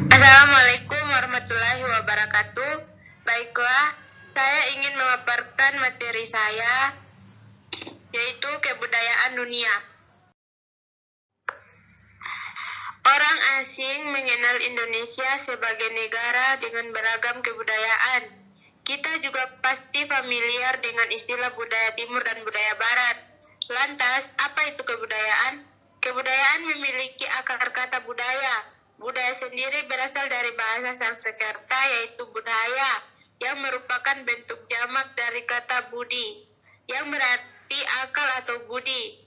Assalamualaikum warahmatullahi wabarakatuh. Baiklah, saya ingin memaparkan materi saya, yaitu kebudayaan dunia. Orang asing mengenal Indonesia sebagai negara dengan beragam kebudayaan. Kita juga pasti familiar dengan istilah budaya timur dan budaya barat. Lantas, apa itu kebudayaan? Kebudayaan memiliki akar kata budaya. Budaya sendiri berasal dari bahasa Sanskerta, yaitu budaya, yang merupakan bentuk jamak dari kata budi, yang berarti akal atau budi.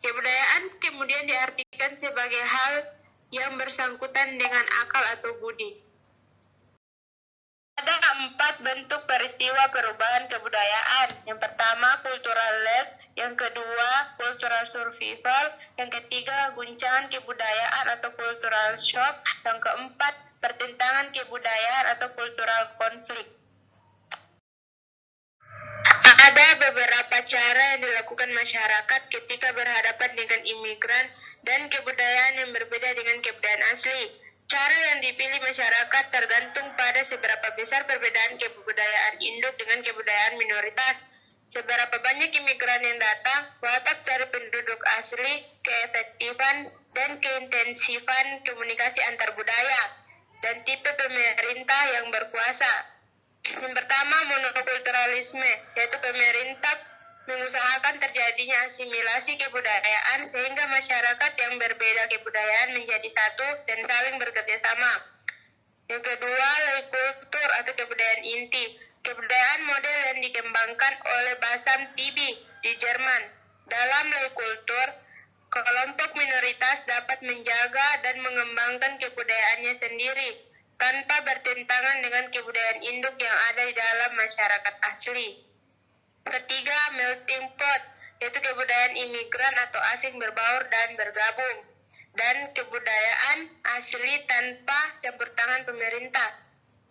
Kebudayaan kemudian diartikan sebagai hal yang bersangkutan dengan akal atau budi. Ada 4 bentuk peristiwa perubahan kebudayaan. Yang pertama, cultural lag. Yang kedua, cultural survival. Yang ketiga, guncangan kebudayaan atau cultural shock. Yang keempat, pertentangan kebudayaan atau cultural conflict. Ada beberapa cara yang dilakukan masyarakat ketika berhadapan dengan imigran dan kebudayaan yang berbeda dengan kebudayaan asli. Cara yang dipilih masyarakat tergantung pada seberapa besar perbedaan kebudayaan induk dengan kebudayaan minoritas, seberapa banyak imigran yang datang, watak dari penduduk asli, keefektifan dan keintensifan komunikasi antar budaya, dan tipe pemerintah yang berkuasa. Yang pertama, monokulturalisme, yaitu pemerintah mengusahakan terjadinya asimilasi kebudayaan sehingga masyarakat yang berbeda kebudayaan menjadi satu dan saling bekerja sama. Yang kedua, Leitkultur atau kebudayaan inti, kebudayaan model yang dikembangkan oleh Basam Tibi di Jerman. Dalam Leitkultur, kelompok minoritas dapat menjaga dan mengembangkan kebudayaannya sendiri tanpa bertentangan dengan kebudayaan induk yang ada di dalam masyarakat asli. Ketiga, melting pot, yaitu kebudayaan imigran atau asing berbaur dan bergabung, dan kebudayaan asli tanpa campur tangan pemerintah.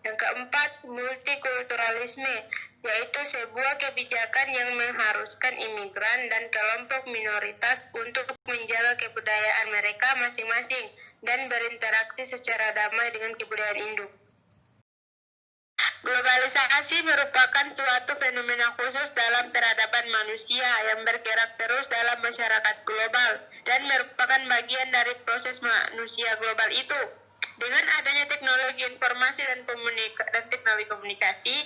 Yang keempat, multikulturalisme, yaitu sebuah kebijakan yang mengharuskan imigran dan kelompok minoritas untuk menjaga kebudayaan mereka masing-masing dan berinteraksi secara damai dengan kebudayaan induk. Globalisasi merupakan suatu fenomena khusus dalam peradaban manusia yang bergerak terus dalam masyarakat global dan merupakan bagian dari proses manusia global itu. Dengan adanya teknologi informasi dan teknologi komunikasi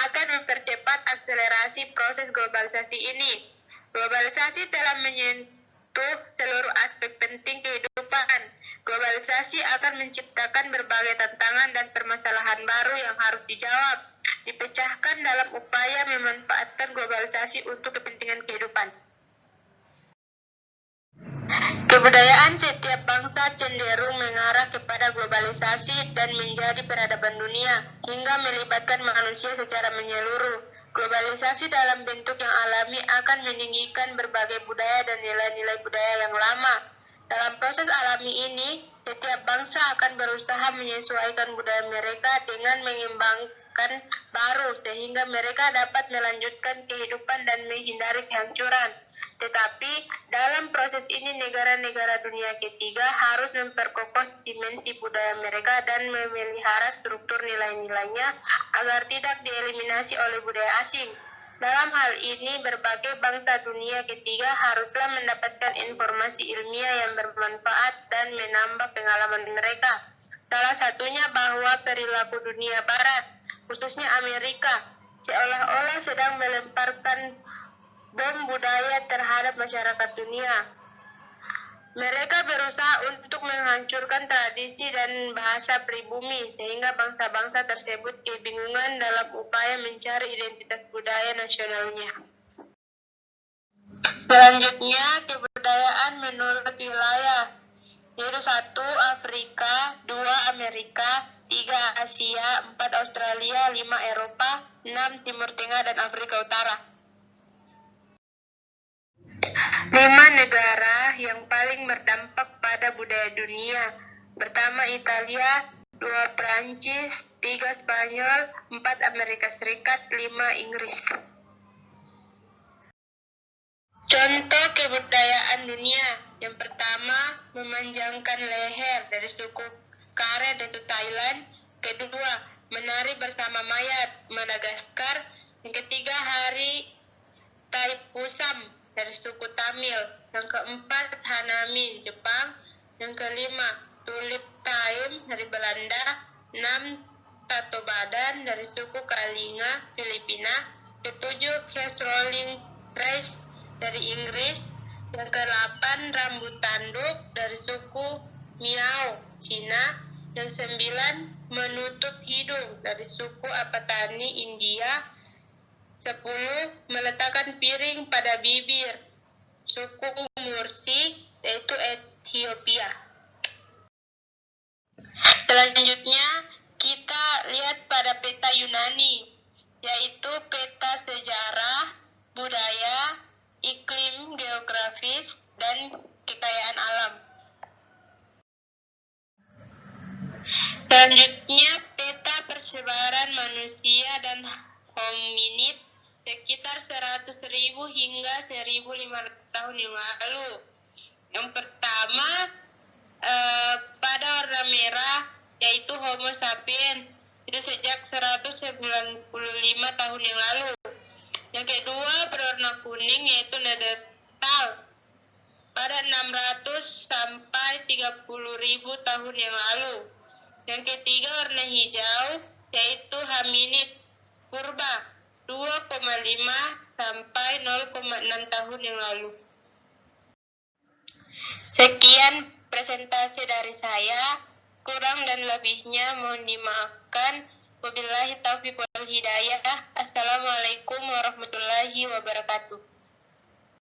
akan mempercepat akselerasi proses globalisasi ini. Globalisasi telah menyentuh seluruh aspek penting kehidupan. Globalisasi akan menciptakan berbagai tantangan dan permasalahan baru yang harus dijawab, dipecahkan dalam upaya memanfaatkan globalisasi untuk kepentingan kehidupan. Kebudayaan setiap bangsa cenderung mengarah kepada globalisasi dan menjadi peradaban dunia, hingga melibatkan manusia secara menyeluruh. Globalisasi dalam bentuk yang alami akan meninggikan berbagai budaya dan nilai-nilai budaya yang lama. Dalam proses alami ini, setiap bangsa akan berusaha menyesuaikan budaya mereka dengan mengembangkan baru, sehingga mereka dapat melanjutkan kehidupan dan menghindari kehancuran. Tetapi, dalam proses ini negara-negara dunia ketiga harus memperkokoh dimensi budaya mereka dan memelihara struktur nilai-nilainya agar tidak dieliminasi oleh budaya asing. Dalam hal ini, berbagai bangsa dunia ketiga haruslah mendapatkan informasi ilmiah yang bermanfaat dan menambah pengalaman mereka. Salah satunya bahwa perilaku dunia barat, khususnya Amerika, seolah-olah sedang melemparkan bom budaya terhadap masyarakat dunia. Mereka berusaha untuk menghancurkan tradisi dan bahasa pribumi sehingga bangsa-bangsa tersebut kebingungan dalam upaya mencari identitas budaya nasionalnya. Selanjutnya, kebudayaan menurut wilayah, yaitu 1. Afrika, 2. Amerika, 3. Asia, 4. Australia, 5. Eropa, 6. Timur Tengah dan Afrika Utara. 5 negara yang paling berdampak pada budaya dunia. Pertama Italia, 2 Prancis, 3 Spanyol, 4 Amerika Serikat, 5 Inggris. Contoh kebudayaan dunia. Yang pertama, memanjangkan leher dari suku Karen yaitu Thailand. Kedua, menari bersama mayat Madagaskar. Yang ketiga, hari Taipusam dari suku Tamil. Yang keempat, Hanami Jepang. Yang kelima, Tulip Time dari Belanda. 6, Tato Badan dari suku Kalinga Filipina. Ketujuh, Casserolling Rice dari Inggris. Yang ke-8, rambut tanduk dari suku Miao, Cina. Yang 9, menutup hidung dari suku Apatani, India. 10, meletakkan piring pada bibir, suku Mursi, yaitu Ethiopia. Selanjutnya, kita lihat pada peta Yunani, yaitu peta sejarah, budaya, iklim geografis, dan kekayaan alam. Selanjutnya, peta persebaran manusia dan hominid sekitar 100.000 hingga 1.500 tahun yang lalu. Yang pertama, pada warna merah, yaitu Homo sapiens, itu sejak 195 tahun yang lalu. Yang kedua, berwarna kuning, yaitu Neanderthal, pada 600 sampai 30.000 tahun yang lalu. Yang ketiga, warna hijau, yaitu hominid purba, 2,5 sampai 0,6 tahun yang lalu. Sekian presentasi dari saya, kurang dan lebihnya mohon dimaafkan. Wabillahi taufiq wal hidayah. Assalamualaikum warahmatullahi wabarakatuh.